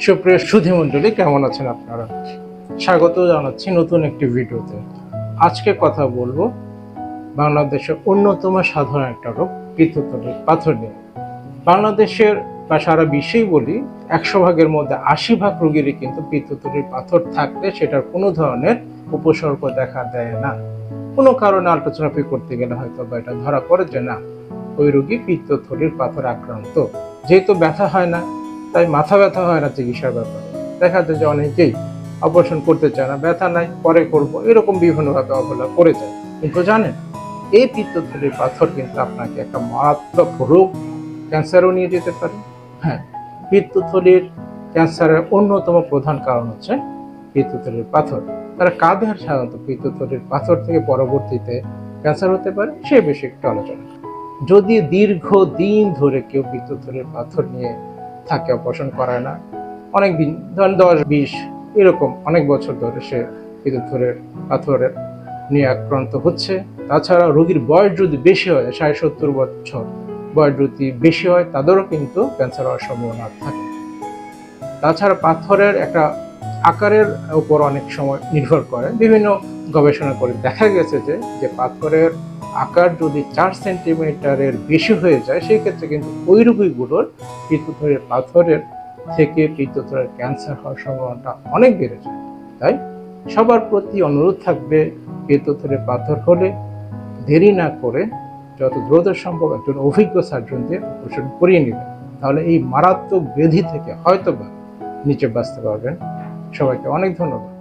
সুপ্রিয় সুধীমণ্ডলী, কেমন আছেন আপনারা? স্বাগত জানাচ্ছি নতুন একটি ভিডিওতে। আজকে কথা বলবো বাংলাদেশের অন্যতম সাধারণ একটা রোগ পিত্তথলির পাথর নিয়ে। বাংলাদেশের বা সারা বিশ্বেই বলি 100 ভাগের মধ্যে 80 ভাগ রোগীরই কিন্তু পিত্তথলির পাথর থাকলে সেটার কোনো ধরনের উপসর্গ দেখা দেয় না। কোনো কারণে আল্ট্রাসোনোগ্রাফি করতে গেলে হয়তো বা এটা ধরা পড়ে যে না, ওই রোগী পিত্তথলির পাথর আক্রান্ত। যেহেতু ব্যথা হয় না, তাই মাথা ব্যথা হয় না চিকিৎসার ব্যাপারে। দেখা যায় যে অনেকেই অপারেশন করতে চায় না, ব্যথা নাই পরে করব, এরকম বিভিন্নভাবে অবহেলা করে যায়। কিন্তু জানেন, এই পিত্তথলির পাথর কিন্তু আপনাকে একটা মারাত্মক রোগ, ক্যান্সারও নিয়ে যেতে পারে। হ্যাঁ, পিত্তথলির ক্যান্সারের অন্যতম প্রধান কারণ হচ্ছে পিত্তথলির পাথর। তারা কাদের সাধারণত পিত্তথলির পাথর থেকে পরবর্তীতে ক্যান্সার হতে পারে সে বিষয়ে একটু আলোচনা। যদি দীর্ঘদিন ধরে কেউ পিত্তথলির পাথর নিয়ে থাকে, অপারেশন করায় না, অনেক দিন, ধরেন 10-20 এরকম অনেক বছর ধরে সে পিত্তথলির পাথরের নিয়ে আক্রান্ত হচ্ছে, তাছাড়া রোগীর বয়স যদি বেশি হয়, 60-70 বছর বয়স যদি বেশি হয়, তাদেরও কিন্তু ক্যান্সার হওয়ার সম্ভাবনা থাকে। তাছাড়া পাথরের একটা আকারের উপর অনেক সময় নির্ভর করে। বিভিন্ন গবেষণা করে দেখা গেছে যে পাথরের আকার যদি 4 সেন্টিমিটারের বেশি হয়ে যায়, সেই ক্ষেত্রে কিন্তু ওই রোগীগুলোর পিত্তথলির পাথরের থেকে পিত্তথলির ক্যান্সার হওয়ার সম্ভাবনাটা অনেক বেড়ে যায়। তাই সবার প্রতি অনুরোধ থাকবে, পিত্তথলির পাথর হলে দেরি না করে যত দ্রুত সম্ভব একজন অভিজ্ঞ সার্জন দিয়ে অপারেশন করিয়ে নেবেন। তাহলে এই মারাত্মক ব্যাধি থেকে হয়তোবা নিচে বাঁচতে পারবেন। সবাইকে অনেক ধন্যবাদ।